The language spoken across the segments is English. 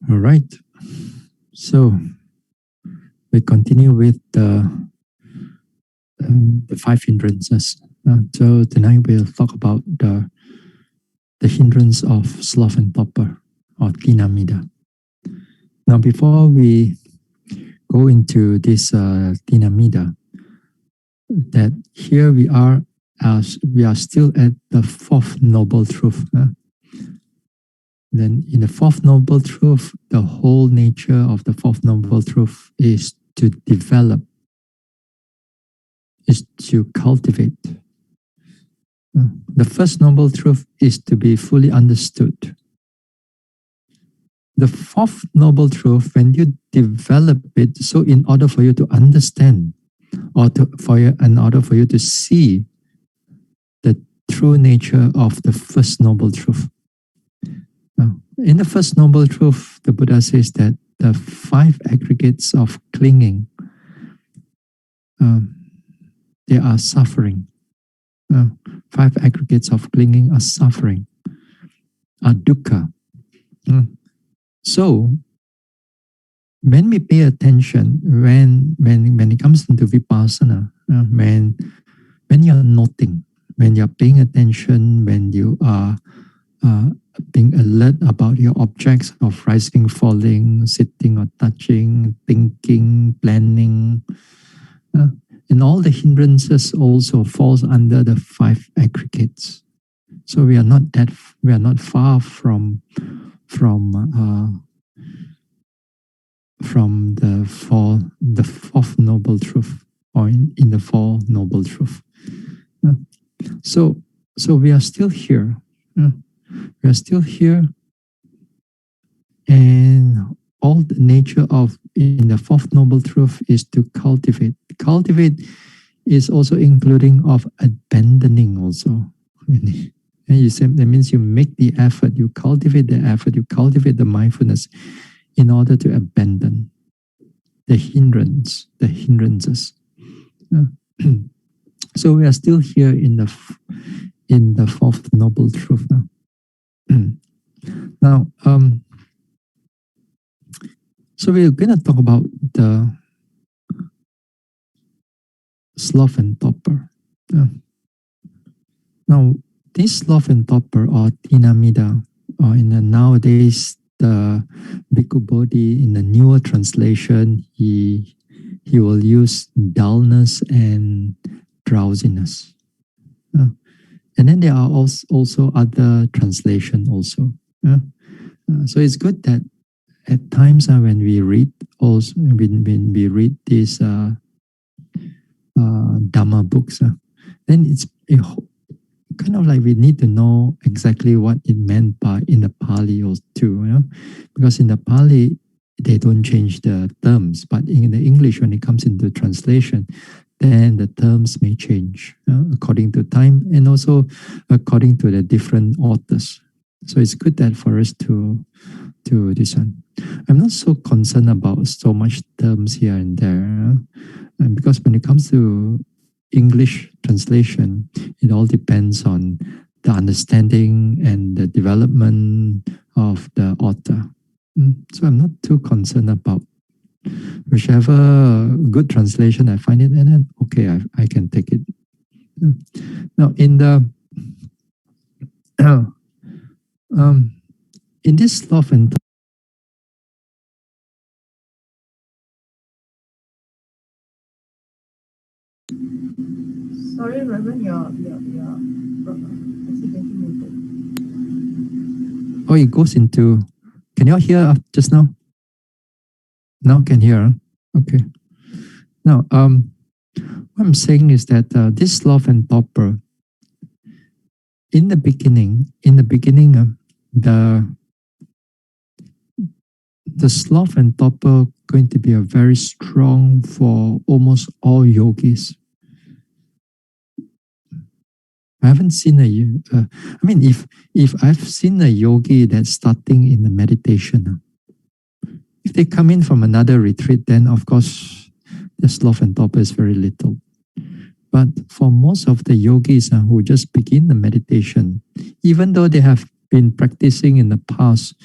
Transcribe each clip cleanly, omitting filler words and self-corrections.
All right. So we continue with the five hindrances. So tonight we'll talk about the hindrance of sloth and topper, or tinamida. Now, before we go into this tinamida, that here we are, as we are still at the fourth noble truth. Then in the fourth noble truth, the whole nature of the fourth noble truth is to develop, is to cultivate. The first noble truth is to be fully understood. The fourth noble truth, when you develop it, so in order for you to understand, or in order for you to see the true nature of the first noble truth. In the first noble truth, the Buddha says that the five aggregates of clinging, they are suffering. Five aggregates of clinging are suffering, are dukkha. So, when we pay attention, when it comes into vipassana, when you are noting, when you are paying attention, when you are being alert about your objects of rising, falling, sitting or touching, thinking, planning, and all the hindrances also falls under the five aggregates. So we are not far from the fourth noble truth, or in the four noble truth. So we are still here. We are still here, and all the nature of in the fourth noble truth is to cultivate. Cultivate is also including of abandoning also. And you say that means you make the effort, you cultivate the effort, you cultivate the mindfulness in order to abandon the hindrances. So we are still here in the fourth noble truth now. Now, so we're going to talk about the sloth and topper. Now, this sloth and topper, or tinamida, or in the nowadays the Bhikkhu Bodhi, in the newer translation, he will use dullness and drowsiness. And then there are also other translation also. So it's good that at times when we read also when we read these Dhamma books, then it's kind of like we need to know exactly what it meant by in the Pali also too, because in the Pali they don't change the terms, but in the English when it comes into translation, then the terms may change according to time and also according to the different authors. So it's good that for us to this one. I'm not so concerned about so much terms here and there, and because when it comes to English translation, it all depends on the understanding and the development of the author. So I'm not too concerned about whichever good translation I find it, and then okay, I can take it. Now in the in this sloth and sorry, Reverend, you're accidentally muted. Oh, it goes into. Can you all hear just now? Now can hear. Okay. Now, what I'm saying is that this sloth and topper, in the beginning, the sloth and topper going to be a very strong for almost all yogis. I haven't seen I mean, if I've seen a yogi that's starting in the meditation, if they come in from another retreat, then of course the sloth and topper is very little. But for most of the yogis who just begin the meditation, even though they have been practicing in the past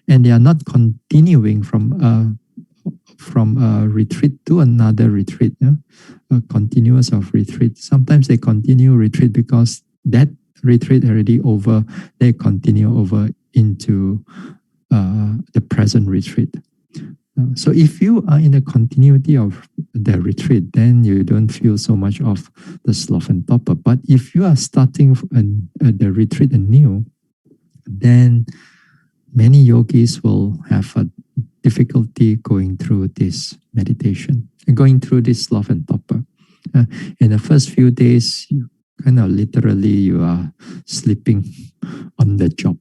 and they are not continuing from a retreat to another retreat, a continuous of retreat. Sometimes they continue retreat because that retreat already over, they continue over into the present retreat. So if you are in the continuity of the retreat, then you don't feel so much of the sloth and topper. But if you are starting the retreat anew, then many yogis will have a difficulty going through this meditation, going through this sloth and topper. In the first few days, you kind of literally you are sleeping on the job.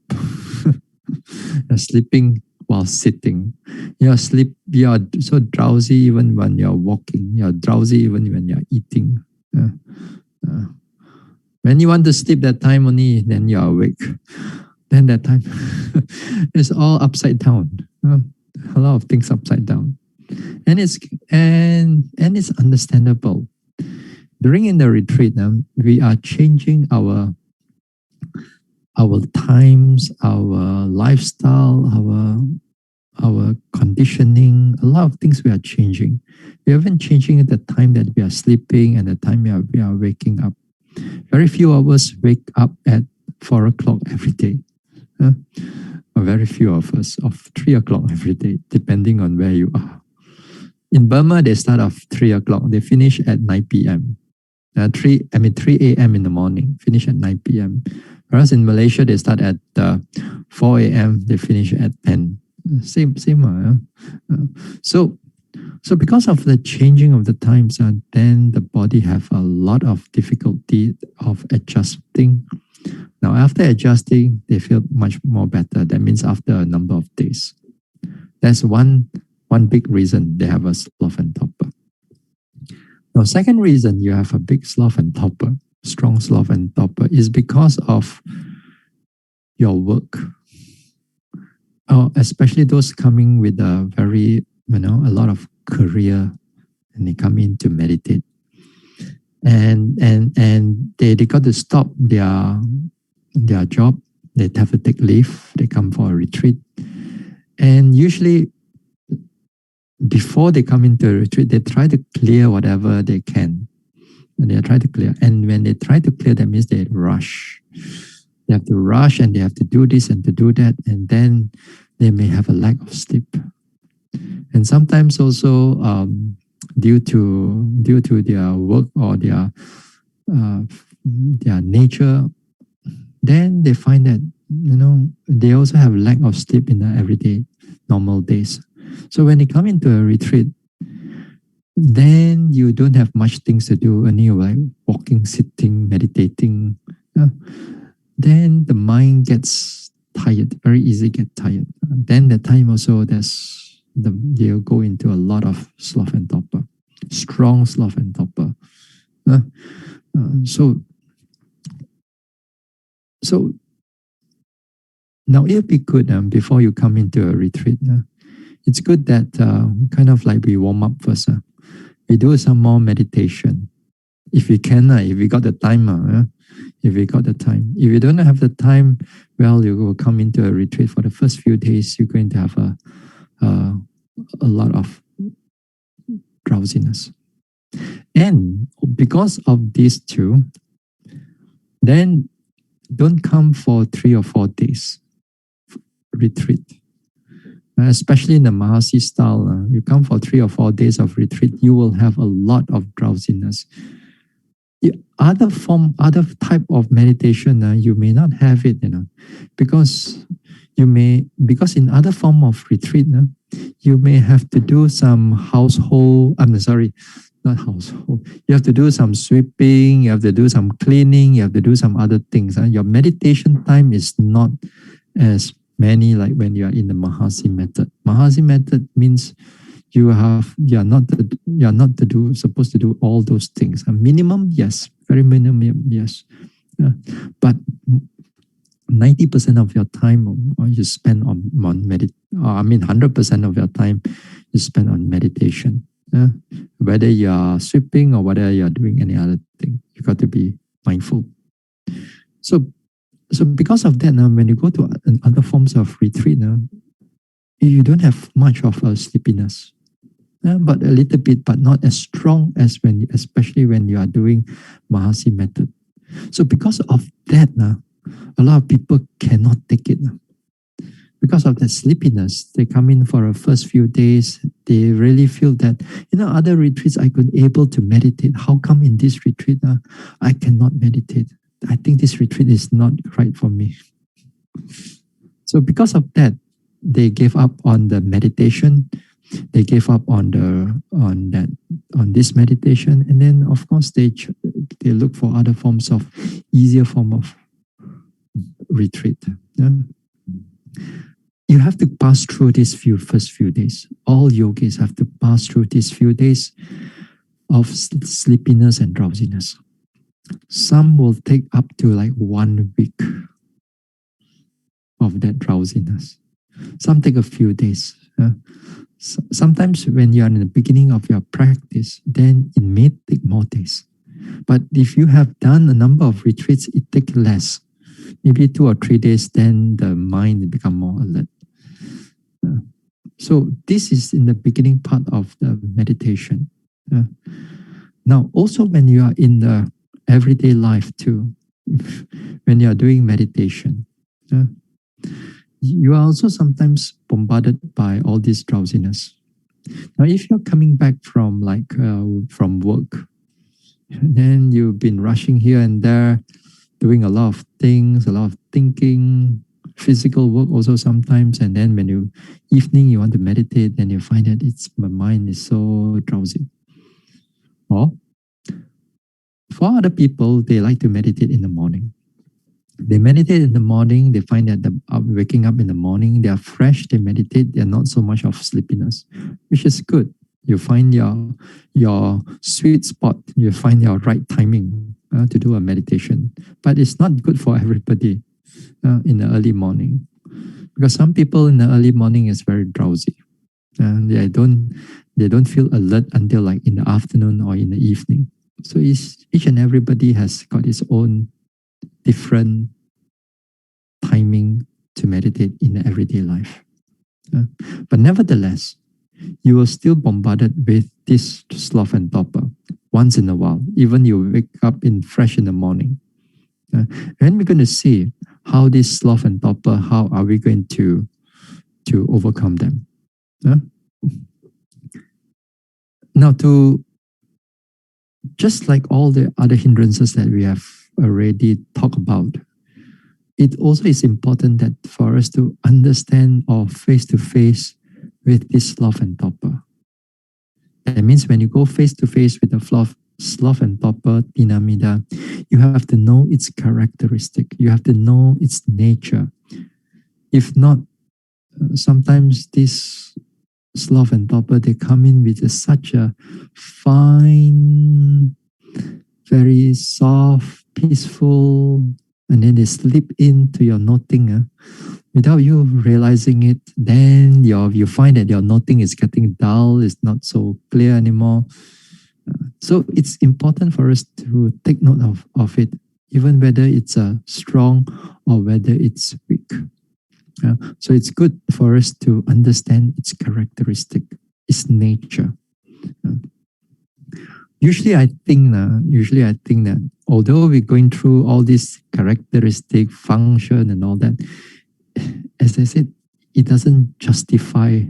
You're sleeping while sitting. You are so drowsy even when you're walking. You're drowsy even when you're eating. When you want to sleep that time only, then you're awake. Then that time it's all upside down. A lot of things upside down. And it's understandable. During in the retreat, we are changing our times, our lifestyle, our conditioning. A lot of things we are changing. We are even changing the time that we are sleeping and the time we are waking up. Very few of us wake up at 4 o'clock every day. Or very few of us of 3 o'clock every day, depending on where you are. In Burma, they start off 3 o'clock. They finish at 9 p.m. 3 a.m. in the morning, finish at 9 p.m. Whereas in Malaysia, they start at 4 a.m. They finish at 10. Same. So because of the changing of the times, then the body have a lot of difficulty of adjusting. Now, after adjusting, they feel much more better. That means after a number of days. That's one big reason they have a sloth and topper. Now, second reason you have a big sloth and topper, strong sloth and topper, is because of your work. Especially those coming with a very, a lot of career, and they come in to meditate. And they got to stop their job. They have to take leave. They come for a retreat. And usually, before they come into a retreat, they try to clear whatever they can. And they try to clear. And when they try to clear, that means they rush. They have to rush and they have to do this and to do that. And then they may have a lack of sleep. And sometimes also due to their work or their nature, then they find that they also have lack of sleep in the everyday normal days. So when they come into a retreat, then you don't have much things to do, and you're like walking, sitting, meditating. Then the mind gets tired, very easily get tired. Then the time also they'll go into a lot of sloth and topper, strong sloth and topper. So now it'd be good before you come into a retreat. It's good that kind of like we warm up first. We do some more meditation. If we can, if we got the time. If we got the time. If you don't have the time, well, you will come into a retreat for the first few days. You're going to have a lot of drowsiness. And because of these two, then don't come for 3 or 4 days retreat. Especially in the Mahasi style, you come for 3 or 4 days of retreat, you will have a lot of drowsiness. Other type of meditation, you may not have it, because in other form of retreat, you may have to do some household. Not household. You have to do some sweeping. You have to do some cleaning. You have to do some other things. Your meditation time is not as many like when you are in the Mahasi method. Mahasi method means you are not supposed to do all those things. A minimum, yes, very minimum, yes, but 90% of your time you spend on 100% of your time you spend on meditation. Whether you are sweeping or whether you are doing any other thing, you got to be mindful. So because of that, when you go to other forms of retreat, you don't have much of a sleepiness, but a little bit, but not as strong as especially when you are doing Mahasi method. So because of that, a lot of people cannot take it. Because of that sleepiness, they come in for a first few days, they really feel that, other retreats I could able to meditate. How come in this retreat, I cannot meditate? I think this retreat is not right for me. So because of that, they gave up on the meditation. They gave up on this meditation, and then of course they look for other forms of easier form of retreat. Yeah? You have to pass through these first few days. All yogis have to pass through these few days of sleepiness and drowsiness. Some will take up to like 1 week of that drowsiness. Some take a few days. Sometimes when you are in the beginning of your practice, then it may take more days. But if you have done a number of retreats, it takes less. Maybe 2 or 3 days, then the mind become more alert. So this is in the beginning part of the meditation. Now, also when you are in the everyday life too, when you are doing meditation, you are also sometimes bombarded by all this drowsiness. Now, if you're coming back from from work, then you've been rushing here and there, doing a lot of things, a lot of thinking, physical work also sometimes, and then when evening you want to meditate, then you find that my mind is so drowsy. Or for other people, they like to meditate in the morning. They meditate in the morning, they find that waking up in the morning, they are fresh, they meditate, they're not so much of sleepiness, which is good. You find your sweet spot, you find your right timing to do a meditation. But it's not good for everybody in the early morning, because some people in the early morning is very drowsy. They don't feel alert until like in the afternoon or in the evening. So each and everybody has got its own different timing to meditate in the everyday life. But nevertheless, you are still bombarded with this sloth and topper once in a while. Even you wake up fresh in the morning. And we're going to see how this sloth and topper, how are we going to overcome them. Now, just like all the other hindrances that we have already talked about, it also is important that for us to understand or face to face with this sloth and topper. That means when you go face to face with the sloth and topper, tinamida, you have to know its characteristic. You have to know its nature. If not, sometimes this sloth and topper, they come in with such a fine, very soft, peaceful, and then they slip into your noting. Without you realizing it, then you find that your noting is getting dull, it's not so clear anymore. So it's important for us to take note of it, even whether it's strong or whether it's weak. So it's good for us to understand its characteristic, its nature. Usually I think that although we're going through all these characteristic function and all that, as I said, it doesn't justify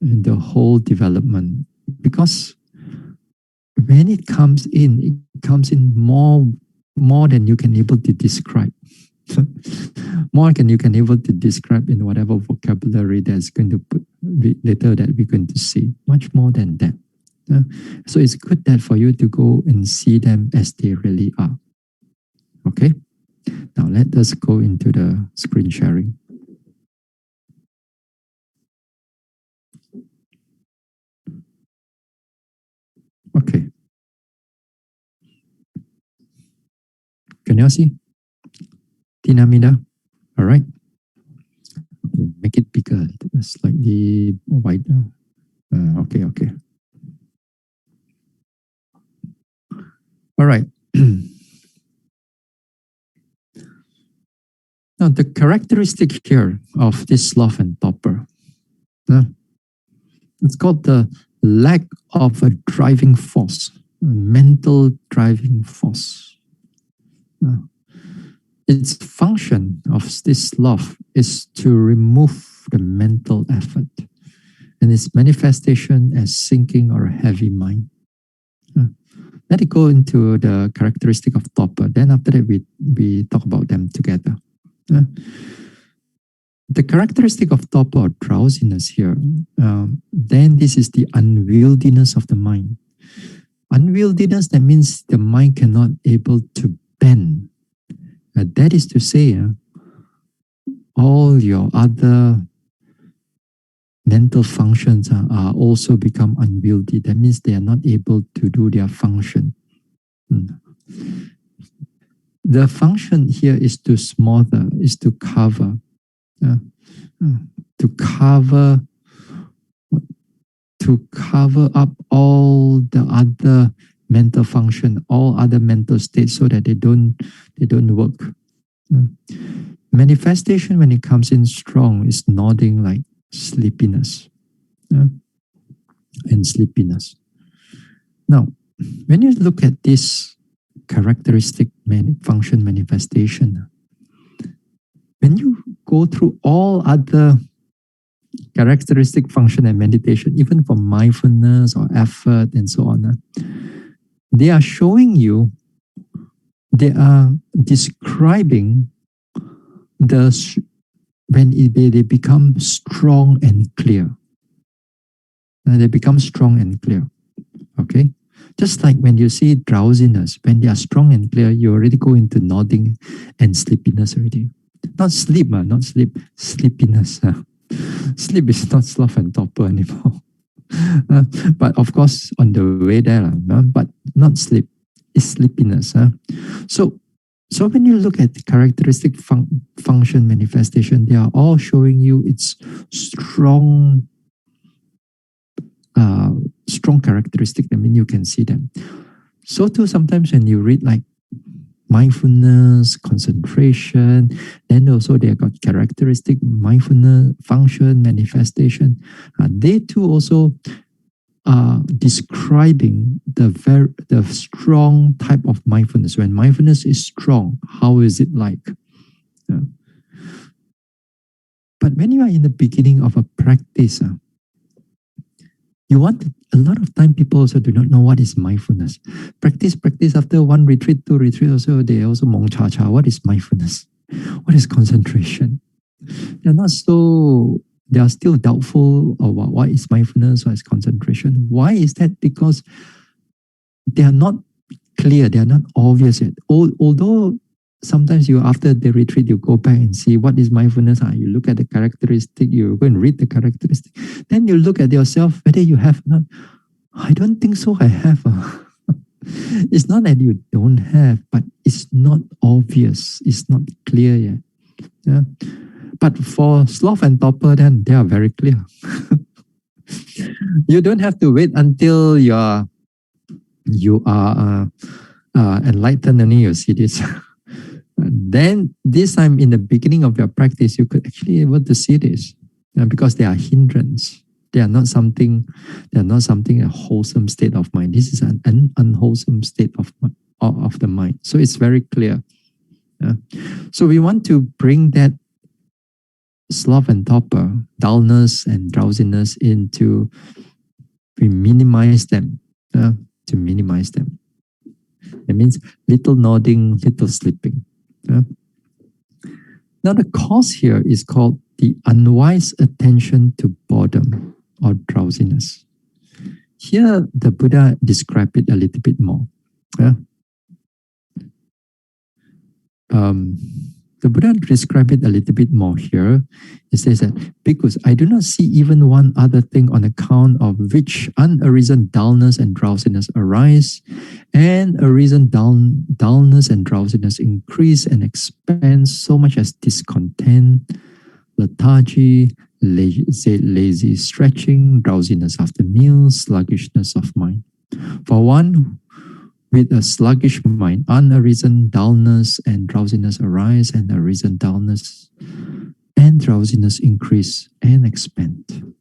the whole development, because when it comes in more than you can able to describe. More than you can able to describe in whatever vocabulary that's going to put later that we're going to see. Much more than that. So it's good that for you to go and see them as they really are. Okay? Now let us go into the screen sharing. Okay. Can you all see? Tinamida? All right. Okay, make it bigger, slightly wider. Okay. All right. Now, the characteristic here of this sloth and topper, It's called the lack of a driving force, a mental driving force. Its function of this sloth is to remove the mental effort, and its manifestation as sinking or a heavy mind. Let it go into the characteristic of Torpor. Then after that, we talk about them together. The characteristic of Torpor, or drowsiness here, then this is the unwieldiness of the mind. Unwieldiness, that means the mind cannot able to bend. That is to say, all your other mental functions are also become unwieldy. That means they are not able to do their function. The function here is to smother, is to cover. To cover up all the other mental function, all other mental states, so that they don't work. Manifestation, when it comes in strong, is nodding like sleepiness and sleepiness. Now, when you look at this characteristic function manifestation, when you go through all other characteristic function and meditation, even for mindfulness or effort and so on, they are showing you, they are describing when they become strong and clear. They become strong and clear. Okay? Just like when you see drowsiness, when they are strong and clear, you already go into nodding and sleepiness already. Not sleep, not sleep, sleepiness. Sleep is not sloth and topper anymore. But of course, on the way there, but not sleep, it's sleepiness. So when you look at the characteristic function manifestation, they are all showing you its strong characteristic. I mean, you can see them. So too, sometimes when you read like mindfulness, concentration, then also they got characteristic mindfulness, function, manifestation. They too also are describing the strong type of mindfulness. When mindfulness is strong, how is it like? But when you are in the beginning of a practice, you want a lot of time. People also do not know what is mindfulness. Practice after one retreat, two retreat. Also, they also mong cha cha. What is mindfulness? What is concentration? They are still doubtful about what is mindfulness, what is concentration. Why is that? Because they are not clear. They are not obvious yet. Although sometimes after the retreat, you go back and see what is mindfulness. You look at the characteristic, you go and read the characteristic. Then you look at yourself, whether you have not. I don't think so, I have. It's not that you don't have, but it's not obvious. It's not clear yet. Yeah? But for Sloth and Topper, then they are very clear. You don't have to wait until you are enlightened and you see this. Then this time in the beginning of your practice, you could actually able to see this because they are hindrance. They are not something a wholesome state of mind. This is an unwholesome state of the mind. So it's very clear. So we want to bring that sloth and topper, dullness and drowsiness we minimize them. To minimize them. That means little nodding, little sleeping. Now the cause here is called the unwise attention to boredom or drowsiness. Here the Buddha described it a little bit more. The Buddha described it a little bit more here. It says that, because I do not see even one other thing on account of which unarisen dullness and drowsiness arise, and arisen dullness and drowsiness increase and expand so much as discontent, lethargy, lazy stretching, drowsiness after meals, sluggishness of mind. For one with a sluggish mind, unarisen dullness and drowsiness arise, and arisen dullness and drowsiness increase and expand.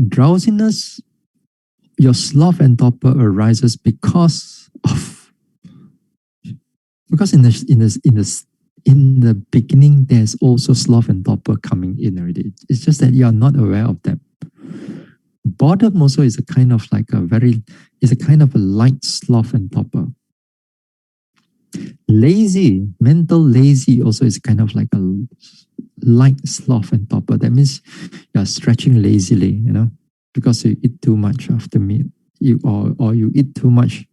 drowsiness, your sloth and torpor arises because in the beginning there's also sloth and torpor coming in already. It's just that you are not aware of them. Boredom also is a kind of a light sloth and torpor. Mental lazy also is kind of like a light sloth and torpor. That means you are stretching lazily, because you eat too much after meal, or you eat too much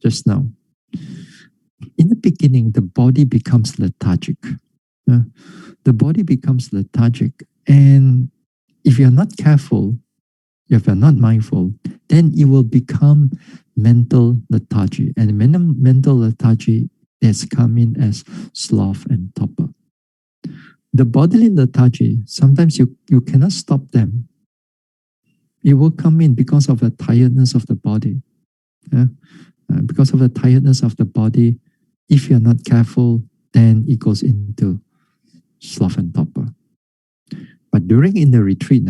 just now. In the beginning, the body becomes lethargic. The body becomes lethargic, and if you're not careful, if you're not mindful, then it will become mental lethargy, and mental lethargy has come in as sloth and torpor. The bodily lethargy, sometimes you cannot stop them. It will come in because of the tiredness of the body. Because of the tiredness of the body, if you're not careful, then it goes into sloth and torpor. But during the retreat,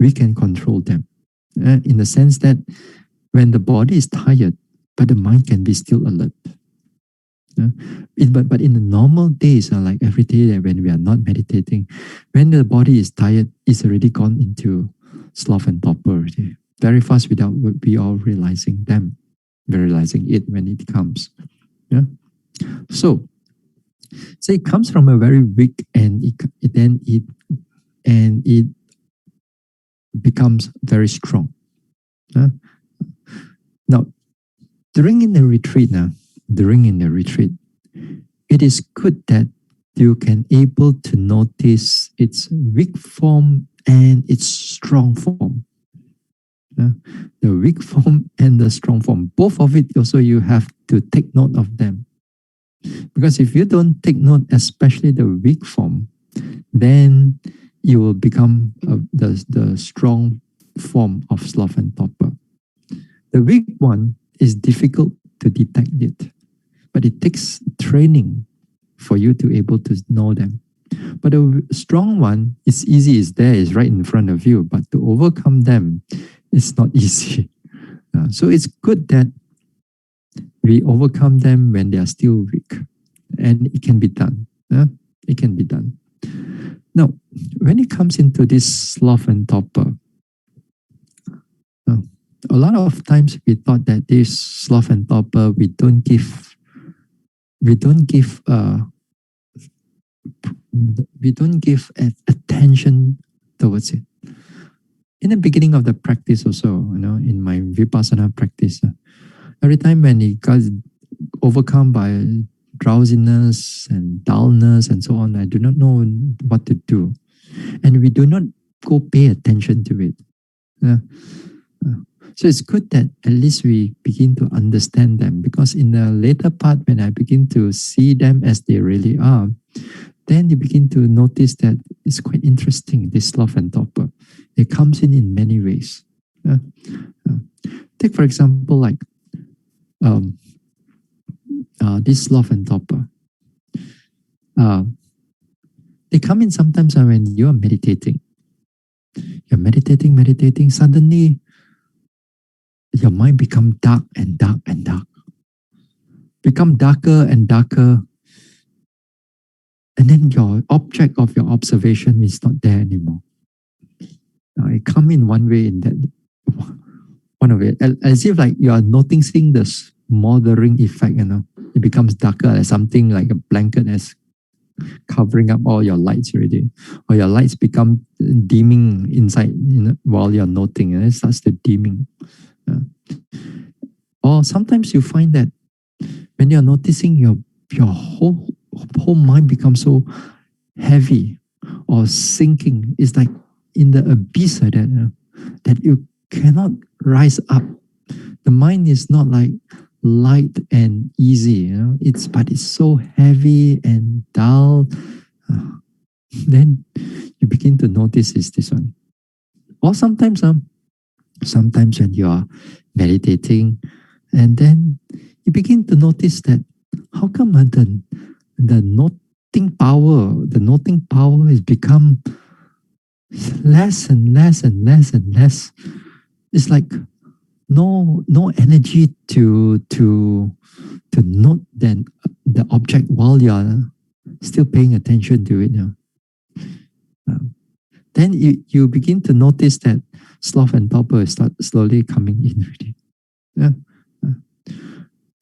we can control them. In the sense that when the body is tired, but the mind can be still alert. But in the normal days, like every day when we are not meditating, when the body is tired, it's already gone into sloth and torpor already, very fast without we all realizing it when it comes. So it comes from a very weak, and it becomes very strong. Now, during the retreat, it is good that you can able to notice its weak form and its strong form. The weak form and the strong form, both of it also you have to take note of them. Because if you don't take note, especially the weak form, then you will become the strong form of sloth and torpor. The weak one is difficult to detect it, but it takes training for you to able to know them. But the strong one is easy, it's there, it's right in front of you, but to overcome them, it's not easy. So it's good that we overcome them when they are still weak, and it can be done. It can be done. Now, when it comes into this sloth and torpor, a lot of times we thought that this sloth and torpor, we don't give attention towards it. In the beginning of the practice also, in my vipassana practice, every time when it got overcome by drowsiness and dullness and so on, I do not know what to do. And we do not go pay attention to it. So it's good that at least we begin to understand them, because in the later part, when I begin to see them as they really are, then you begin to notice that it's quite interesting, this sloth and torpor. It comes in many ways. Take, for example, like this sloth and torpor. They come in sometimes when you are meditating. You're meditating, suddenly your mind become dark and dark and dark. Become darker and darker. And then your object of your observation is not there anymore. It come in one way, in that one of it, as if like you are noticing the smothering effect. It becomes darker, as something like a blanket as covering up all your lights already, or your lights become dimming inside. While you're noting, it starts to dimming. Or sometimes you find that when you're noticing, your whole mind becomes so heavy or sinking. It's like in the abyss like that you cannot rise up. The mind is not like light and easy, but it's so heavy and dull. Then you begin to notice is this one. Or sometimes when you are meditating, and then you begin to notice that how come the noting power has become less and less and less and less. It's like no energy to note that the object while you're still paying attention to it. Then you begin to notice that sloth and topper start slowly coming in already. Yeah.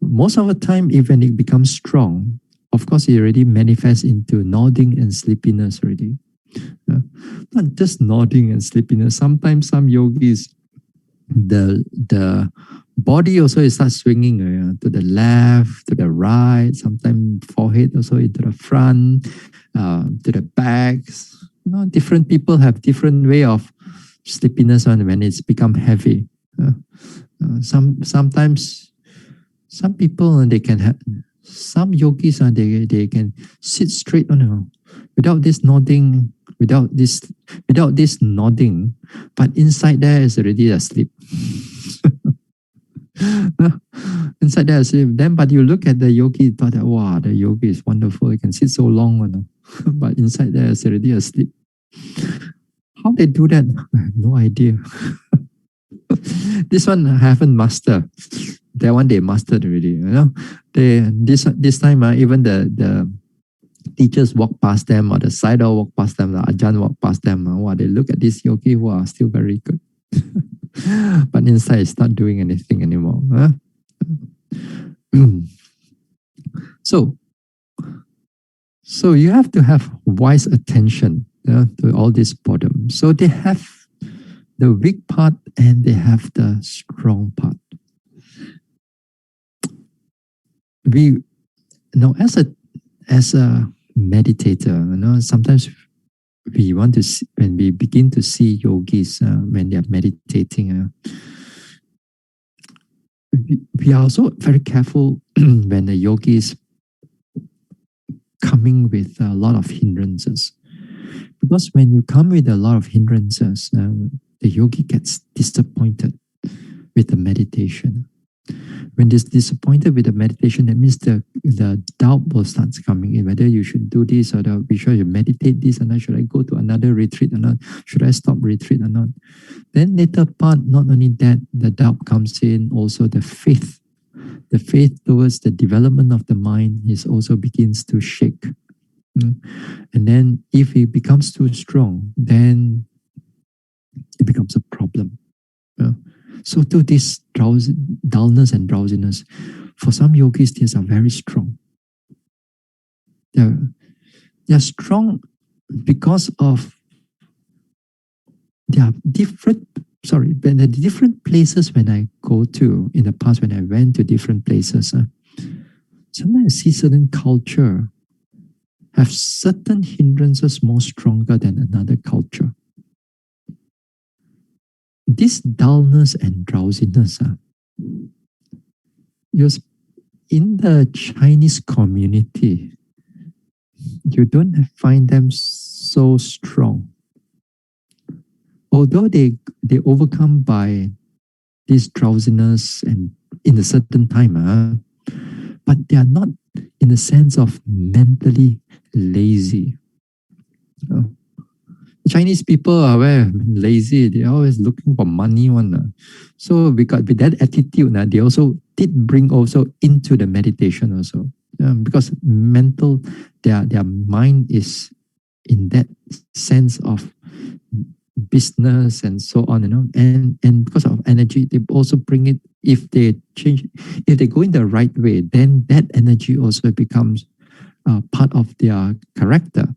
Most of the time, even it becomes strong, of course, it already manifests into nodding and sleepiness already. Not just nodding and sleepiness. Sometimes some yogis, the body also starts swinging to the left, to the right, sometimes forehead also into the front, to the backs. Different people have different way of sleepiness when it's become heavy. Sometimes some people they can have some yogis they can sit straight on without this nodding, without this nodding, but inside there is already asleep. Inside there asleep. Then, but you look at the yogi, thought that wow, the yogi is wonderful. He can sit so long, but inside there is already asleep. How they do that? I have no idea. This one I haven't mastered. That one they mastered already. This time even the teachers walk past them, or the Sayadaw walk past them, the Ajahn walk past them. Wow, they look at this yogi who are still very good. But inside it's not doing anything anymore. So you have to have wise attention to all this boredom. So they have the weak part and they have the strong part. We as a meditator, sometimes we want to see, when we begin to see yogis when they are meditating, we are also very careful when the yogi is coming with a lot of hindrances. Because when you come with a lot of hindrances, the yogi gets disappointed with the meditation. When it's disappointed with the meditation, that means the doubt will start coming in, whether you should do this or that, we should meditate this or not, should I go to another retreat or not, should I stop retreat or not. Then later part, not only that, the doubt comes in, also the faith towards the development of the mind is also begins to shake. And then if it becomes too strong, then it becomes a problem. So to this dullness and drowsiness, for some yogis, these are very strong. They're strong because of there are different places when I go to in the past, when I went to different places, sometimes I see certain culture have certain hindrances more stronger than another culture. This dullness and drowsiness, in the Chinese community, you don't find them so strong. Although they overcome by this drowsiness and in a certain time, but they are not in the sense of mentally lazy. Chinese people are very lazy. They're always looking for money. So because with that attitude, they also did bring also into the meditation also. Because mental, their mind is in that sense of business and so on, and because of energy, they also bring it. If they go in the right way, then that energy also becomes part of their character.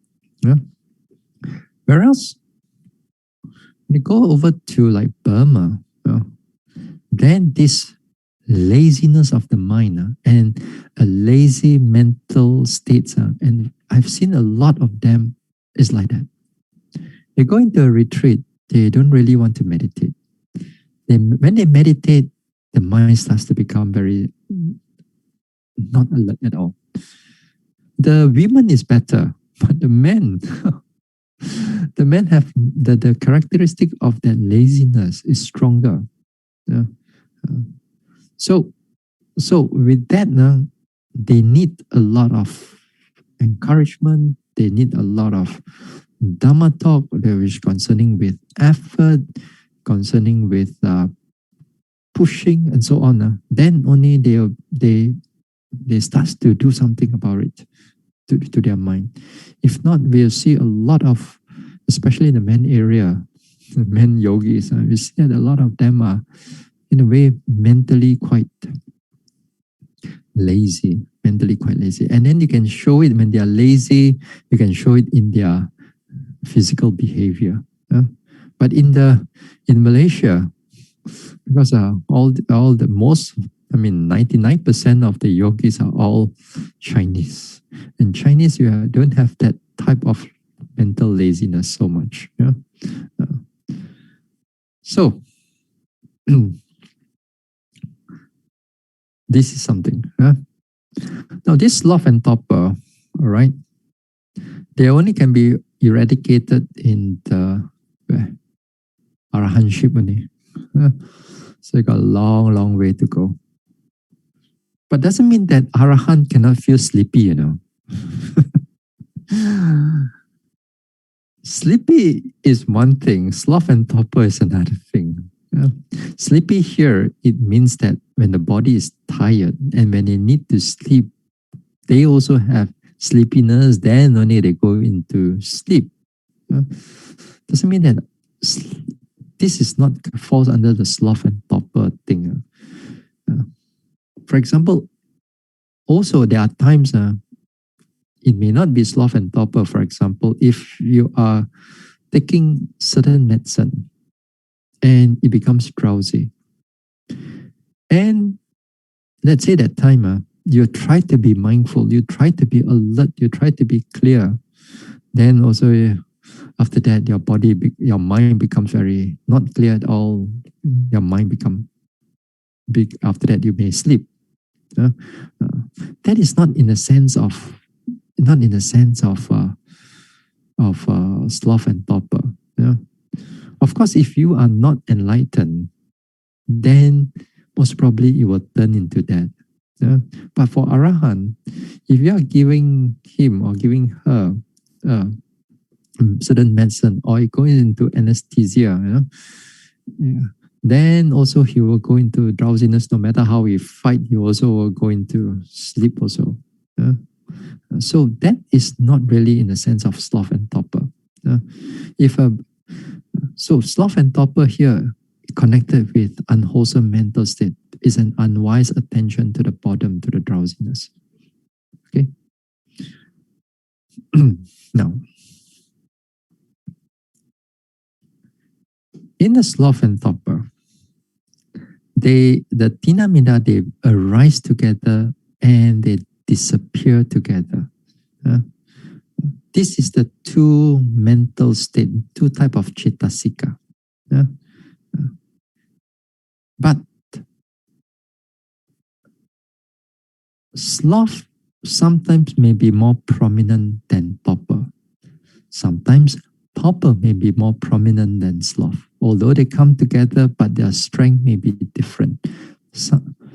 Whereas when you go over to like Burma, then this laziness of the mind and a lazy mental state, and I've seen a lot of them is like that. They go into a retreat, they don't really want to meditate. When they meditate, the mind starts to become very not alert at all. The women is better, but the men, the men have the characteristic of that laziness is stronger. So with that, they need a lot of encouragement They need a lot of Dhamma talk, which concerning with effort, concerning with pushing and so on. Then only they start to do something about it to their mind. If not, we'll see a lot of, especially in the men area, the men yogis, we see that a lot of them are in a way mentally quite lazy, And then you can show it when they are lazy, you can show it in their physical behavior. But in Malaysia, because all the most, 99% of the yogis are all Chinese. And Chinese, you don't have that type of mental laziness so much. So, this is something. Now, this sloth and topper, all right, they only can be eradicated in the arahantship only. So you got a long, long way to go. But doesn't mean that arahant cannot feel sleepy, Sleepy is one thing, sloth and topper is another thing. Sleepy here, it means that when the body is tired and when they need to sleep, they also have sleepiness, then only they go into sleep. Doesn't mean that this is not falls under the sloth and topper thing. For example, also there are times it may not be sloth and topper. For example, if you are taking certain medicine and it becomes drowsy, and let's say that time you try to be mindful, you try to be alert, you try to be clear, then also after that your mind becomes very not clear at all. Your mind becomes big. After that you may sleep. That is not in the sense of sloth and topper. Of course, if you are not enlightened, then most probably you will turn into that. But for arahant, if you are giving him or giving her certain medicine, or you go into anesthesia, then also he will go into drowsiness. No matter how he fight, he also will go into sleep also. So that is not really in the sense of sloth and topper. So sloth and topper here connected with unwholesome mental state is an unwise attention to the boredom, to the drowsiness. Okay. Now, in the sloth and topper, the tina mida, they arise together and they disappear together. This is the two mental state, two type of cetasika. But sloth sometimes may be more prominent than topper. Sometimes topper may be more prominent than sloth. Although they come together, but their strength may be different.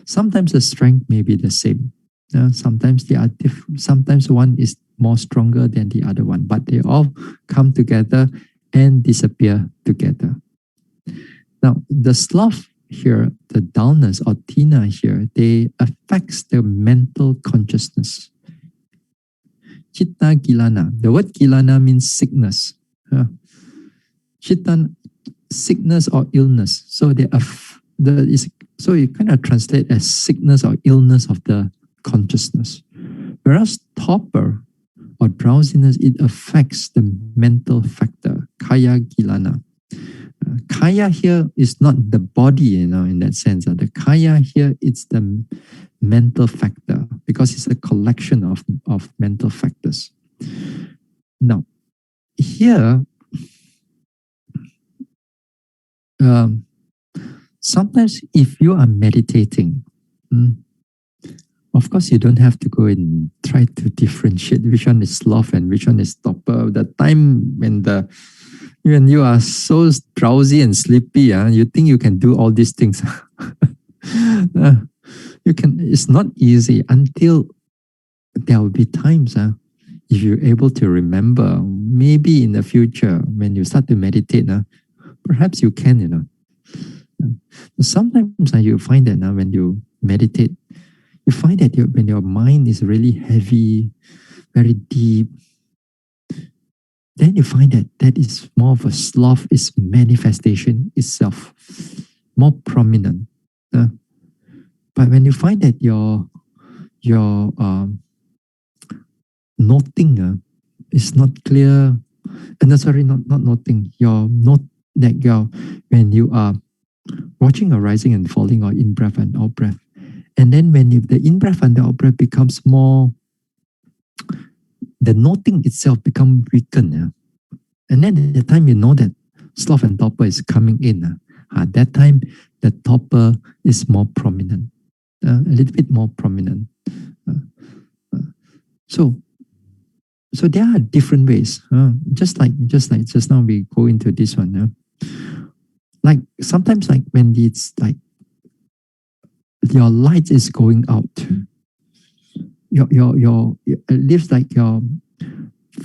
Sometimes the strength may be the same. Sometimes they are different. Sometimes one is more stronger than the other one, but they all come together and disappear together. Now, the sloth here, the dullness or tina here, they affects the mental consciousness. Chitta gilana. The word gilana means sickness. Chitta, sickness or illness. So so you kind of translate as sickness or illness of the consciousness. Whereas topper or drowsiness, it affects the mental factor, kaya gilana. Kaya here is not the body, in that sense. The kaya here, it's the mental factor because it's a collection of mental factors. Now, here, sometimes if you are meditating, of course, you don't have to go and try to differentiate which one is sloth and which one is topper. The time when you are so drowsy and sleepy, you think you can do all these things. You can. It's not easy until there will be times if you're able to remember, maybe in the future when you start to meditate, perhaps you can, Sometimes you find that now when you meditate, you find that when your mind is really heavy, very deep, then you find that that is more of a sloth, its manifestation itself, more prominent. But when you find that your noting is not clear, sorry, not noting, your note that when you are watching a rising and falling or in breath and out breath, and then when the in breath and the out breath becomes more, the noting itself becomes weakened. And then at the time you know that sloth and topper is coming in, at that time the topper is more prominent, a little bit more prominent. So there are different ways. Just like just now we go into this one. Like sometimes, like when it's like your light is going out, your it lives like your,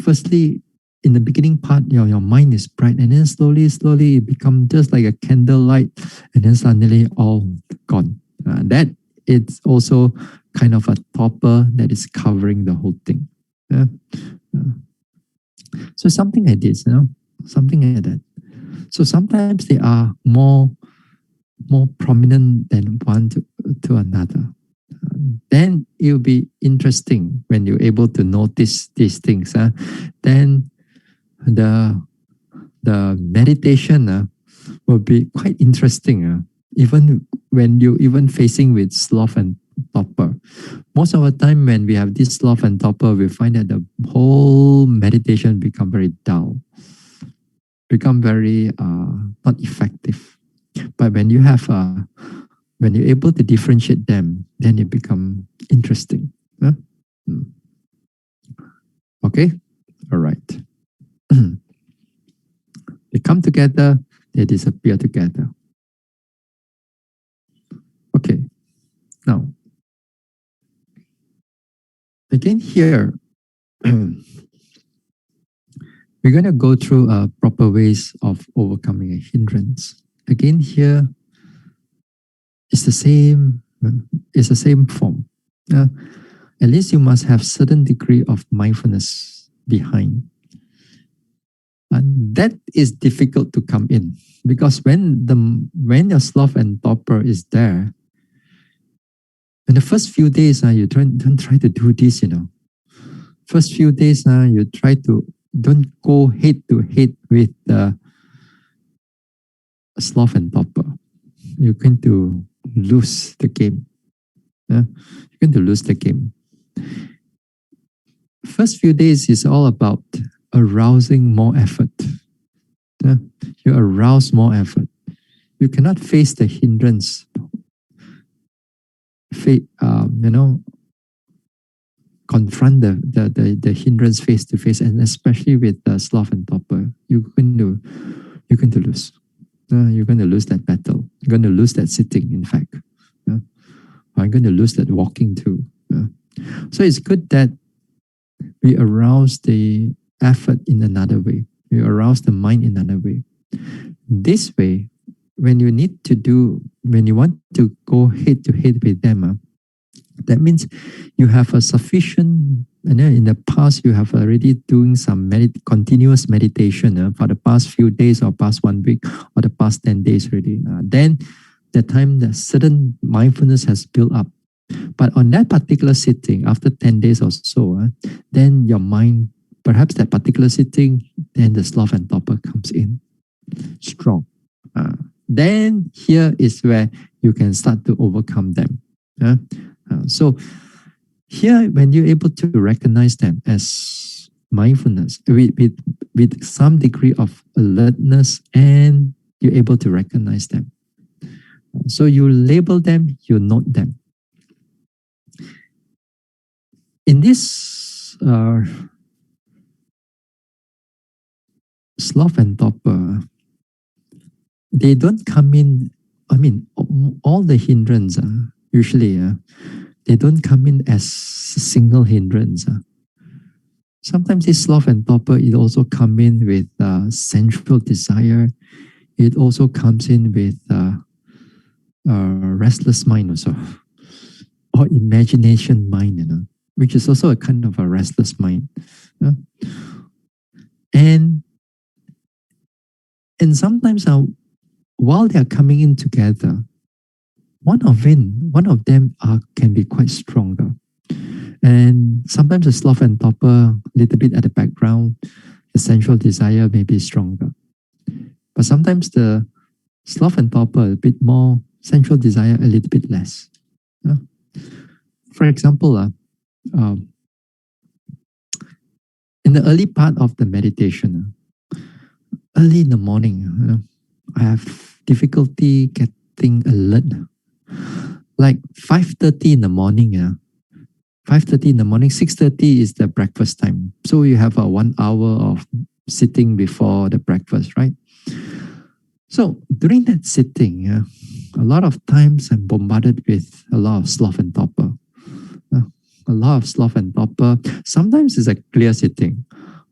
firstly in the beginning part your mind is bright, and then slowly it becomes just like a candle light, and then suddenly all gone. That it's also kind of a topper that is covering the whole thing. So something like this, something like that. So sometimes they are more prominent than one to another. Then it will be interesting when you're able to notice these things. Then the meditation will be quite interesting. Even when you even facing with sloth and topper. Most of the time when we have this sloth and topper, we find that the whole meditation become very dull, become very not effective. But when you have when you're able to differentiate them, then it become interesting. Okay, all right. They come together, they disappear together. Okay, now again here, we're going to go through proper ways of overcoming a hindrance. Again here, it's the same form. At least you must have certain degree of mindfulness behind. And that is difficult to come in, because when your sloth and topper is there, in the first few days, you don't try to do this, First few days, you try to don't go head to head with the sloth and topper. You're going to lose the game. You're going to lose the game. First few days is all about arousing more effort. You arouse more effort. You cannot face the hindrance. Confront the hindrance face to face, and especially with the sloth and topper, you're going to lose. You're going to lose that battle. You're going to lose that sitting, in fact. I'm going to lose that walking too. So it's good that we arouse the effort in another way. We arouse the mind in another way. This way, when you want to go head to head with them, that means you have a sufficient, and in the past you have already doing some continuous meditation for the past few days or past 1 week or the past 10 days already. Then the time that certain mindfulness has built up. But on that particular sitting, after 10 days or so, then your mind, perhaps that particular sitting, then the sloth and topper comes in strong. Then here is where you can start to overcome them. So here, when you're able to recognize them as mindfulness with some degree of alertness, and you're able to recognize them. So you label them, you note them. In this sloth and topper, they don't come in, all the hindrance, usually, they don't come in as single hindrance. Sometimes this sloth and torpor, it also come in with sensual desire. It also comes in with restless mind also, or imagination mind, which is also a kind of a restless mind. Yeah? And sometimes while they are coming in together, one of them can be quite stronger. And sometimes the sloth and torpor, a little bit at the background, the sensual desire may be stronger. But sometimes the sloth and torpor, a bit more, sensual desire, a little bit less. Yeah? For example, in the early part of the meditation, early in the morning, I have difficulty getting alert. Like 5:30 in the morning, 5:30 in the morning, 6:30 is the breakfast time. So you have a 1 hour of sitting before the breakfast, right? So during that sitting, a lot of times I'm bombarded with a lot of sloth and torpor. A lot of sloth and torpor. Sometimes it's a clear sitting,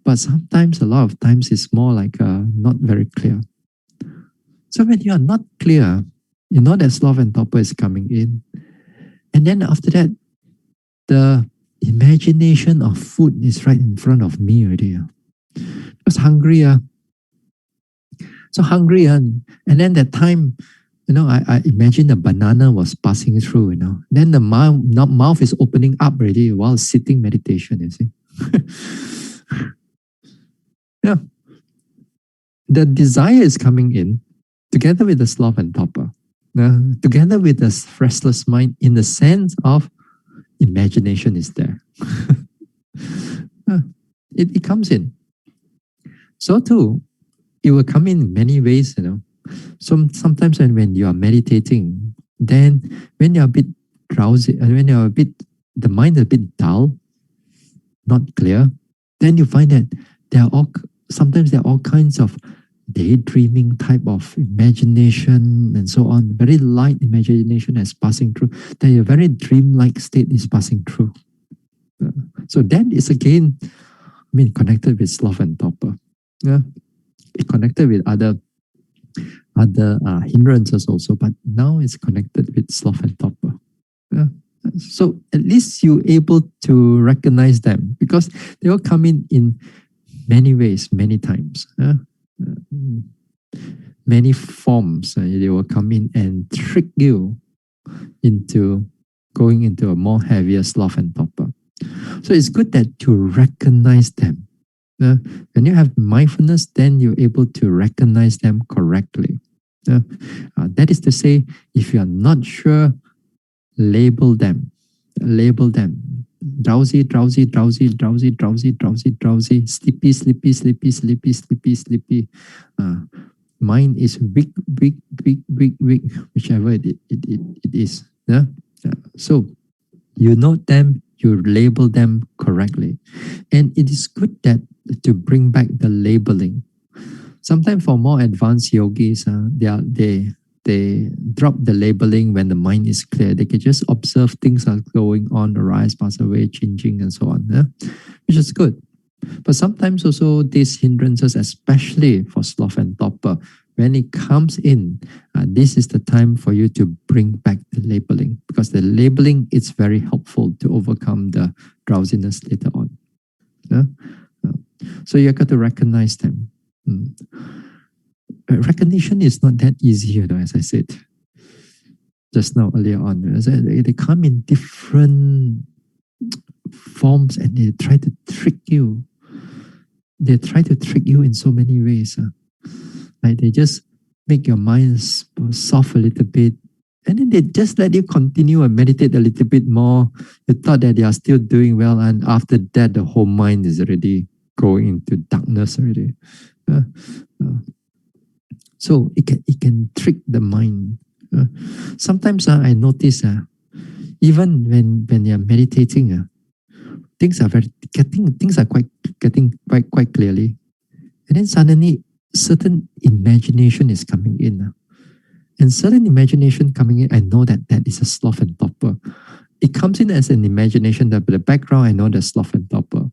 but sometimes, a lot of times, it's more like not very clear. So when you are not clear, you know that sloth and torpor is coming in. And then after that, the imagination of food is right in front of me already. I was hungry. So hungry. And then that time, I imagine the banana was passing through, Then the mouth is opening up already while sitting meditation, you see. Yeah. The desire is coming in together with the sloth and torpor, together with the restless mind, in the sense of imagination is there. It comes in. So too, it will come in many ways, Sometimes when you are meditating, then when you're a bit drowsy, when you're the mind is a bit dull, not clear, then you find that sometimes there are all kinds of daydreaming type of imagination and so on. Very light imagination is passing through. Then a very dreamlike state is passing through. So that is again, connected with sloth and torpor. Yeah, it connected with other hindrances also, but now it's connected with sloth and torpor. Yeah. So at least you're able to recognize them, because they will come in many ways, many times. Many forms. They will come in and trick you into going into a more heavier sloth and torpor. So it's good that to recognize them. When you have mindfulness, then you're able to recognize them correctly. That is to say, if you are not sure, label them. Label them. Drowsy, drowsy, drowsy, drowsy, drowsy, drowsy, drowsy, sleepy, sleepy, sleepy, sleepy, sleepy, sleepy. Mind is weak, weak, weak, weak, weak, whichever it is. So you note them, you label them correctly. And it is good that to bring back the labeling. Sometimes for more advanced yogis, they drop the labeling when the mind is clear. They can just observe things are going on, arise, pass away, changing, and so on, which is good. But sometimes also these hindrances, especially for sloth and torpor, when it comes in, this is the time for you to bring back the labeling, because the labeling is very helpful to overcome the drowsiness later on. So you got to recognize them. Recognition is not that easy, as I said just now earlier on. They come in different forms and they try to trick you. They try to trick you in so many ways. Like they just make your mind soft a little bit, and then they just let you continue and meditate a little bit more. You thought that they are still doing well, and after that, the whole mind is already going into darkness already. So it can trick the mind. Sometimes I notice even when you're meditating, things are getting quite clearly, and then suddenly certain imagination is coming in, and certain imagination coming in, I know that is a sloth and torpor. It comes in as an imagination, that the background I know the sloth and torpor.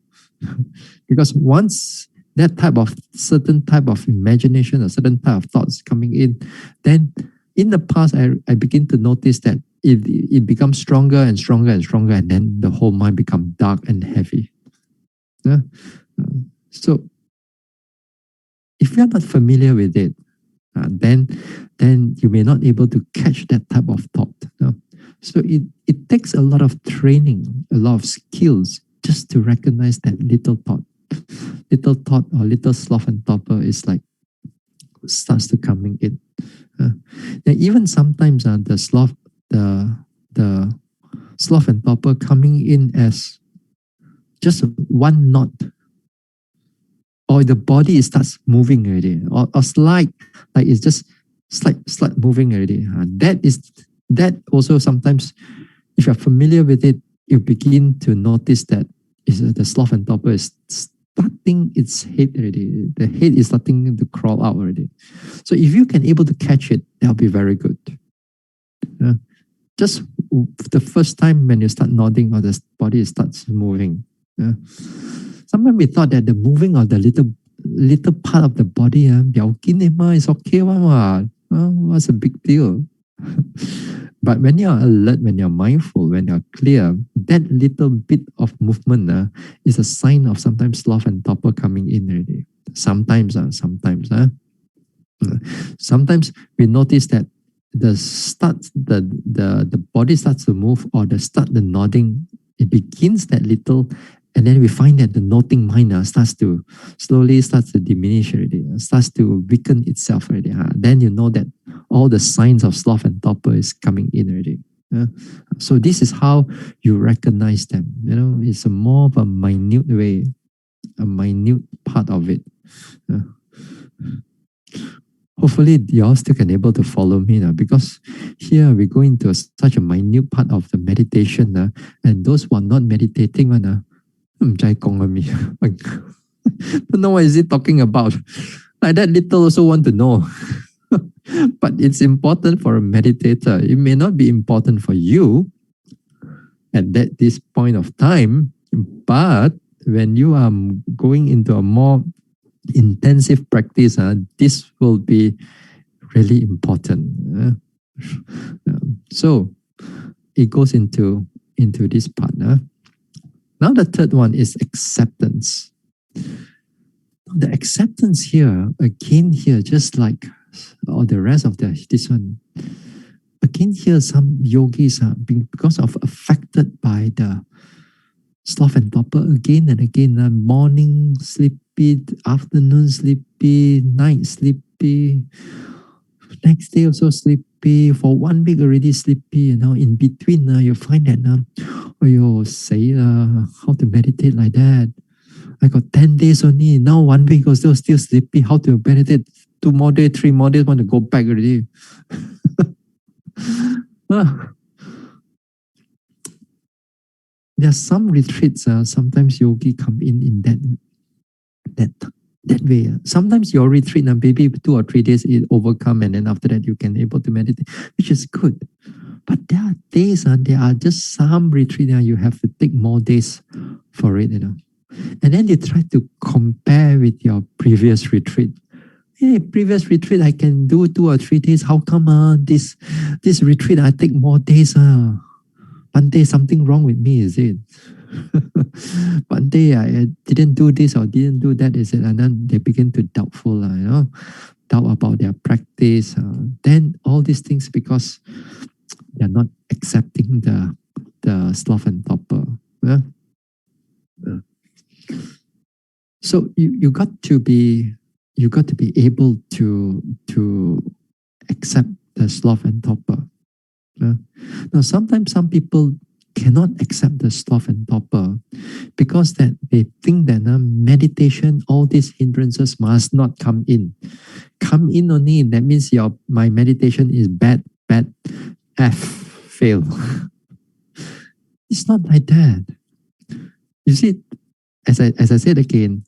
Because once that type of certain type of imagination or certain type of thoughts coming in, then in the past I begin to notice that it becomes stronger and stronger and stronger, and then the whole mind becomes dark and heavy. Yeah? So if you're not familiar with it, then you may not able to catch that type of thought. So it takes a lot of training, a lot of skills just to recognize that little thought. Little thought or little sloth and topper is like starts to coming in. Now even sometimes the sloth and topper coming in as just one knot, or the body starts moving already, or slight, like it's just slight moving already. That also sometimes, if you're familiar with it, you begin to notice that the sloth and topper is starting its head already. The head is starting to crawl out already. So if you can able to catch it, that'll be very good. Just the first time when you start nodding or the body starts moving. Sometimes we thought that the moving of the little part of the body, is okay. What's a big deal? But when you're alert, when you're mindful, when you're clear, that little bit of movement is a sign of sometimes sloth and topper coming in already. Sometimes we notice that the body starts to move, or the nodding, it begins that little, and then we find that the noting mind starts to diminish already, starts to weaken itself already. Then you know that all the signs of sloth and topper is coming in already. So this is how you recognize them. It's more of a minute way, a minute part of it. Hopefully you all still can able to follow me now, because here we go into such a minute part of the meditation, and those who are not meditating, don't know what is it talking about. Like that little also want to know. But it's important for a meditator. It may not be important for you at this point of time, but when you are going into a more intensive practice, this will be really important. So it goes into this part. Now the third one is acceptance. The acceptance here, again here, just like all the rest of this one, again here some yogis are because of affected by the sloth and topper again and again, morning sleepy, afternoon sleepy, night sleepy, next day also sleepy, for 1 week already sleepy, in between you find that how to meditate like that? I got 10 days only, now 1 week also still sleepy, how to meditate? 2 more days, 3 more days, want to go back already. There are some retreats, sometimes yogi come in that way. Sometimes your retreat, maybe 2 or 3 days it overcome, and then after that you can able to meditate, which is good. But there are days, there are just some retreat you have to take more days for it, And then you try to compare with your previous retreat. Hey, previous retreat I can do 2 or 3 days. How come this retreat I take more days? Bhante, something wrong with me, is it? Bhante, I didn't do this or didn't do that, is it? And then they begin to doubtful, doubt about their practice. Then all these things because they're not accepting the sloth and topper. So you got to be able to accept the sloth and topper. Now sometimes some people cannot accept the sloth and topper because that they think that meditation, all these hindrances must not come in. Come in only, that means my meditation is bad, fail. It's not like that. You see, as I said again,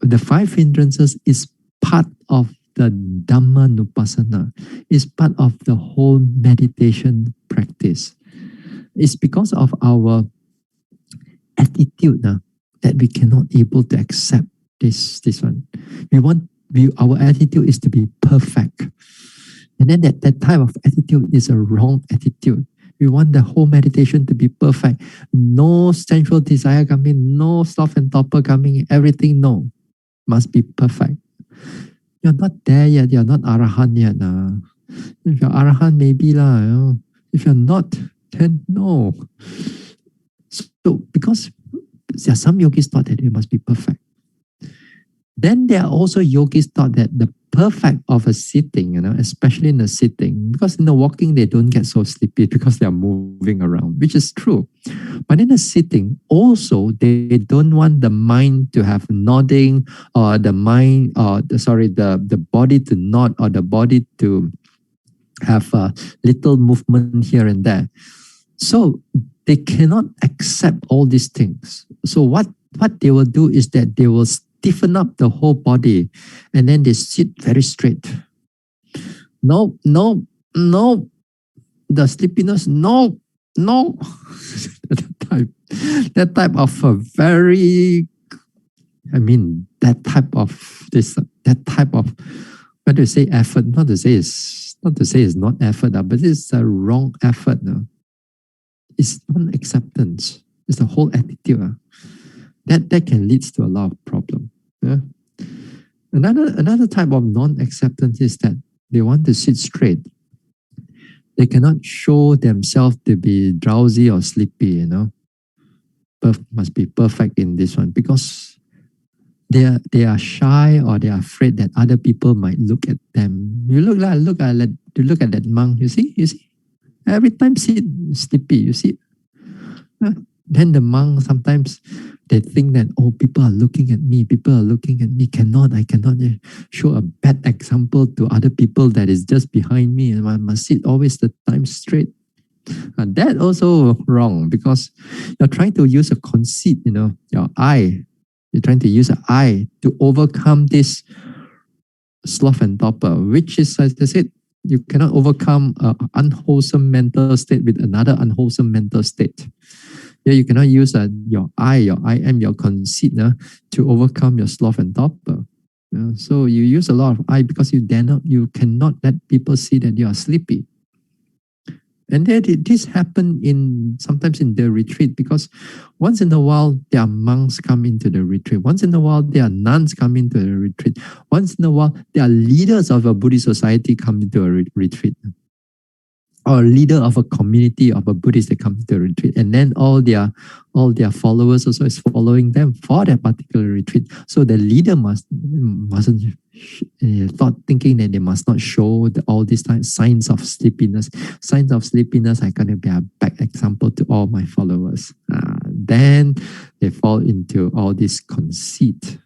the 5 hindrances is part of the Dhamma Nupassana, is part of the whole meditation practice. It's because of our attitude that we cannot able to accept this one. Our attitude is to be perfect. And then that type of attitude is a wrong attitude. We want the whole meditation to be perfect. No sensual desire coming, no sloth and topper coming, everything no. Must be perfect. You're not there yet, you're not Arahant yet. If you're Arahant, maybe lah. If you're not, then no. So because there are some yogis thought that it must be perfect. Then there are also yogis thought that the perfect of a sitting, especially in the sitting, because in the walking they don't get so sleepy because they are moving around, which is true. But in the sitting, also they don't want the mind to have nodding, or the mind, the body to nod, or the body to have a little movement here and there. So they cannot accept all these things. So what they will do is that they will stiffen up the whole body, and then they sit very straight. No, the sleepiness, no. that type of a very, that type of, what do you say, effort? Not to say it's not effort, but it's a wrong effort. It's non-acceptance. It's the whole attitude. That can lead to a lot of problem. Yeah? Another type of non-acceptance is that they want to sit straight. They cannot show themselves to be drowsy or sleepy, must be perfect in this one, because they are shy, or they are afraid that other people might look at them. You look at that monk, you see? Every time sit sleepy, you see? Then the monk, sometimes they think that, oh, people are looking at me. I cannot show a bad example to other people that is just behind me. And I must sit always the time straight. And that also wrong, because you're trying to use a conceit, your I. You're trying to use an I to overcome this sloth and topper, which is, as I said, you cannot overcome an unwholesome mental state with another unwholesome mental state. Yeah, you cannot use your I am, your conceit to overcome your sloth and topper. So you use a lot of I because you cannot let people see that you are sleepy. And this happen sometimes in the retreat, because once in a while there are monks come into the retreat. Once in a while there are nuns come into the retreat. Once in a while there are leaders of a Buddhist society come into a retreat, or a leader of a community of a Buddhist that come to the retreat, and then all their followers also is following them for that particular retreat. So the leader mustn't thinking that they must not show all these signs of sleepiness. Signs of sleepiness are going to be a bad example to all my followers. Then they fall into all this conceit.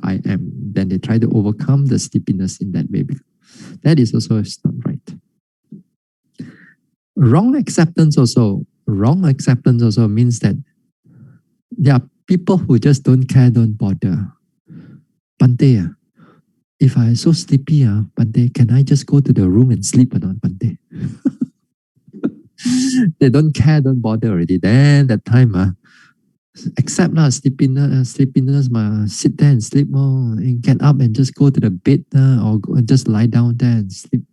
I am. Then they try to overcome the sleepiness in that way. That is also not right. Wrong acceptance also means that there are people who just don't care, don't bother. Bhante, if I am so sleepy, Bhante, can I just go to the room and sleep or not, Bhante? They don't care, don't bother already. Then that time, accept sleepiness, sit there and sleep more, and get up and just go to the bed, or just lie down there and sleep.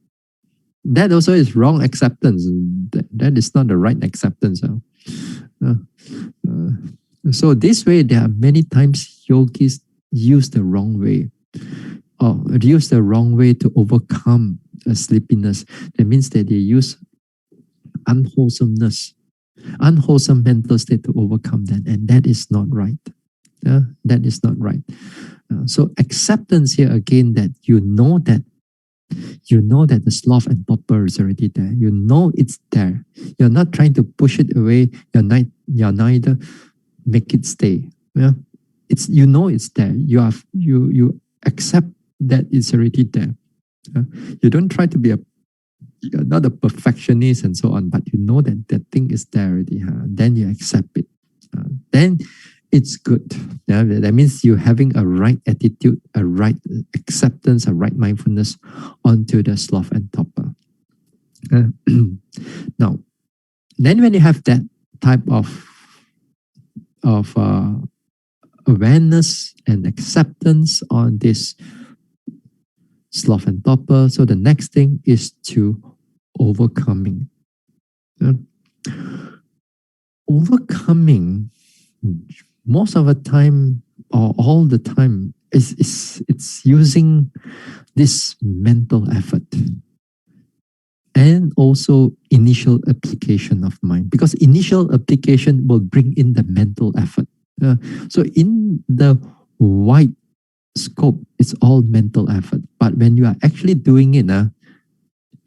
That also is wrong acceptance. That is not the right acceptance. So this way, there are many times yogis use the wrong way, or use the wrong way to overcome sleepiness. That means that they use unwholesomeness, unwholesome mental state to overcome that, and that is not right. That is not right. So acceptance here again, that you know that the sloth and topper is already there. You know it's there. You're not trying to push it away. You're neither make it stay. Yeah, it's it's there. You accept that it's already there. You don't try to be you're not a perfectionist and so on, but you know that that thing is there already. Then you accept it. Then it's good. Yeah, that means you're having a right attitude, a right acceptance, a right mindfulness onto the sloth and topper. Now, then when you have that type of awareness and acceptance on this sloth and topper. So the next thing is to overcoming. Yeah. Overcoming most of the time or all the time it's using this mental effort and also initial application of mind, because initial application will bring in the mental effort. So in the wide scope, it's all mental effort. But when you are actually doing it,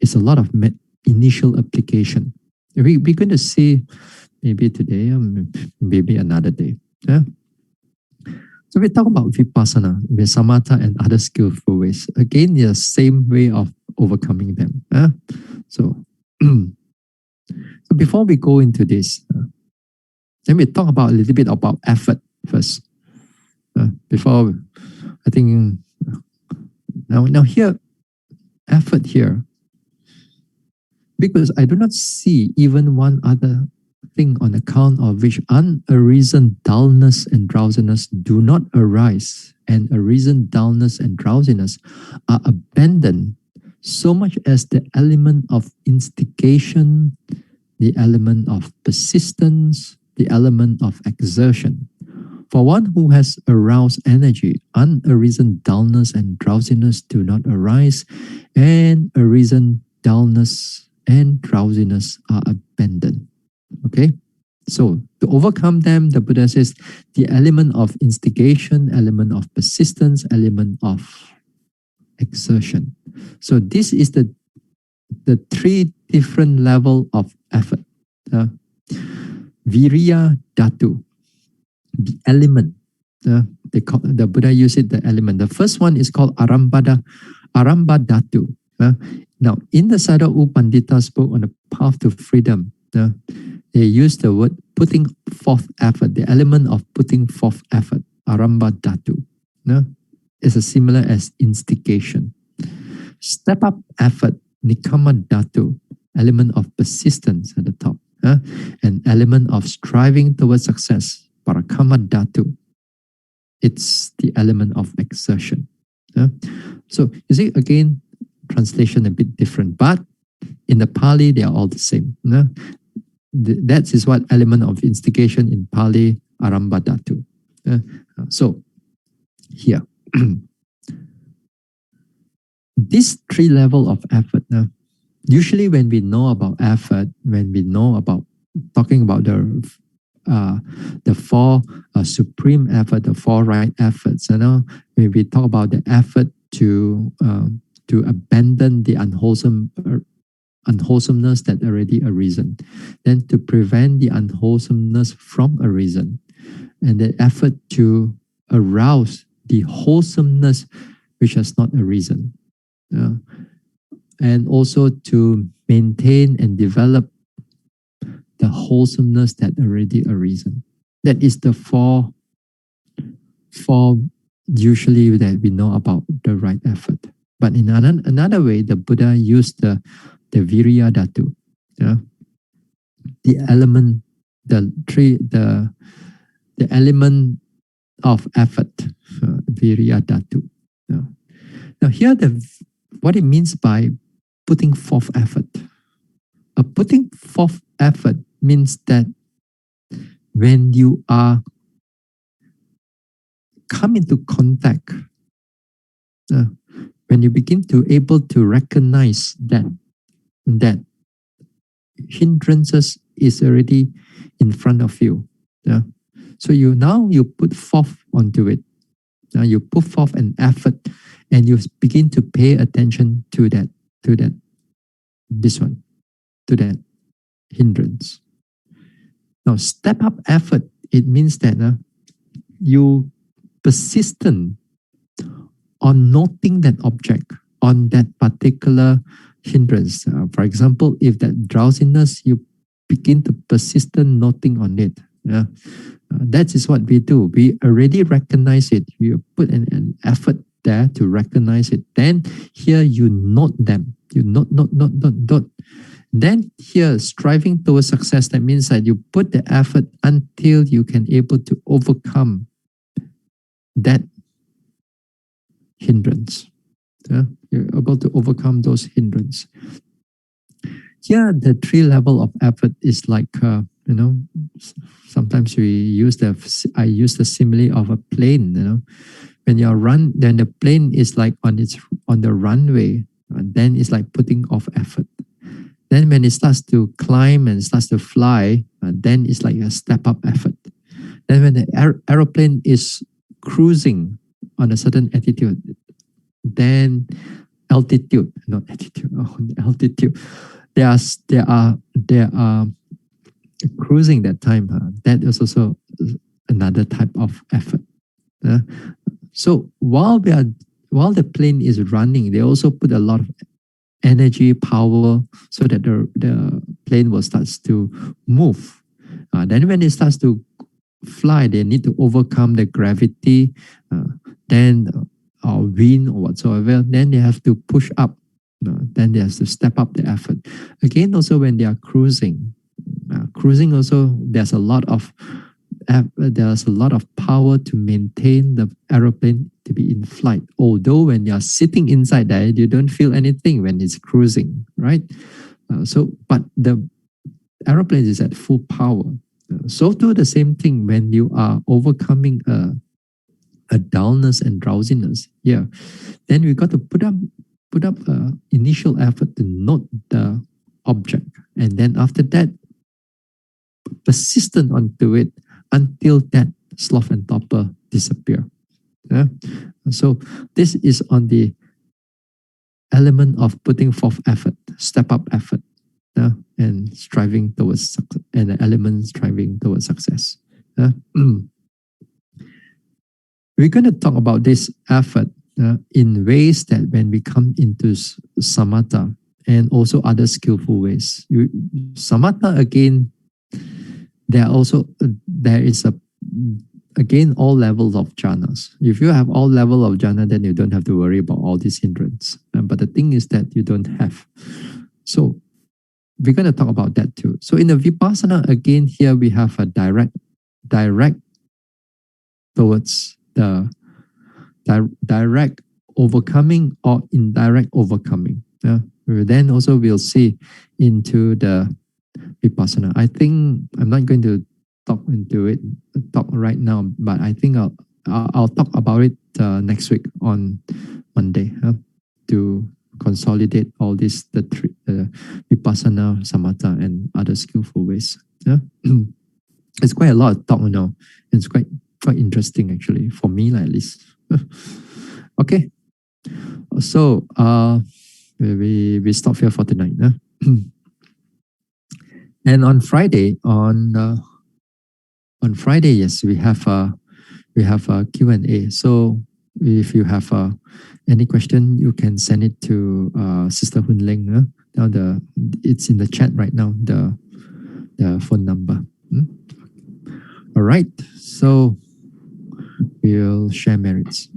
it's a lot of initial application. We're going to see maybe today, maybe another day. Yeah. So we talk about vipassana, samatha, and other skillful ways. Again, the same way of overcoming them. So, so before we go into this, let me talk about a little bit about effort first. Before, I think now here, effort here, because I do not see even one other thing on account of which unarisen dullness and drowsiness do not arise, and arisen dullness and drowsiness are abandoned, so much as the element of instigation, the element of persistence, the element of exertion. For one who has aroused energy, unarisen dullness and drowsiness do not arise, and arisen dullness and drowsiness are abandoned. Okay, so to overcome them, the Buddha says the element of instigation, element of persistence, element of exertion. So this is the three different level of effort. Viriya Dhatu, the element. The Buddha used it, the element. The first one is called Arambada Dhatu. Now, in the Sayadaw Pandita spoke on the path to freedom. They use the word putting forth effort, the element of putting forth effort, Aramba Dhatu. It's as similar as instigation. Step up effort, Nikama Dhatu, element of persistence at the top. An element of striving towards success, Parakama Dhatu. It's the element of exertion. So you see, again, translation a bit different, but in the Pali, they are all the same. That is what element of instigation in Pali, Aramba Dhatu. So here, this three level of effort, usually when we know about effort, when we know about talking about the four supreme effort, the four right efforts, when we talk about the effort to abandon the unwholesomeness that already arisen, then to prevent the unwholesomeness from arisen, and the effort to arouse the wholesomeness which has not arisen, and also to maintain and develop the wholesomeness that already arisen. That is the four usually that we know about the right effort. But in another way, the Buddha used the Viriya Dhatu, the element, the element of effort, Viriya Dhatu. Now here, what it means by putting forth effort. Putting forth effort means that when you are come into contact, when you begin to able to recognize that hindrances is already in front of you. So you put forth onto it. You put forth an effort, and you begin to pay attention to that hindrance. Now, step up effort, it means that you persistent on noting that object, on that particular hindrance. For example, if that drowsiness, you begin to persistent noting on it. That is what we do. We already recognize it. We put an effort there to recognize it. Then here you note them. You note. Then here, striving towards success, that means that you put the effort until you can able to overcome that hindrance. You're able to overcome those hindrance. Here, the 3 level of effort is like, sometimes I use the simile of a plane, when you run, then the plane is like on the runway, and then it's like putting off effort. Then when it starts to climb and starts to fly, then it's like a step up effort. Then when the aeroplane is cruising on a certain altitude, then altitude, not attitude, altitude. There are cruising that time. That is also another type of effort. So while the plane is running, they also put a lot of energy, power, so that the plane will start to move. Then when it starts to fly, they need to overcome the gravity, or wind or whatsoever. Then they have to push up. Then they have to step up the effort. Again, also when they are cruising also there's a lot of power to maintain the aeroplane to be in flight. Although when you're sitting inside there, you don't feel anything when it's cruising, right? But the aeroplane is at full power. So too the same thing when you are overcoming a dullness and drowsiness. Yeah, then we got to put up initial effort to note the object, and then after that, persistent onto it until that sloth and topper disappear. Yeah? So this is on the element of putting forth effort, step up effort, and striving towards success, and the element striving towards success. Yeah? We're going to talk about this effort in ways that when we come into samatha and also other skillful ways. Samatha, again, there is again all levels of jhanas. If you have all level of jhana, then you don't have to worry about all these hindrance. But the thing is that you don't have. So we're going to talk about that too. So in the vipassana, again, here we have a direct towards the direct overcoming or indirect overcoming. Then also we'll see into the vipassana. I think I'm not going to talk right now, but I think I'll talk about it next week on Monday to consolidate all this, the vipassana, samatha, and other skillful ways. It's quite a lot of talk now. It's quite interesting actually for me, at least. Okay, so we stop here for tonight. And on Friday, yes, we have a Q&A. So if you have any question, you can send it to Sister Hun Leng. It's in the chat right now, the phone number. All right, so we'll share merits.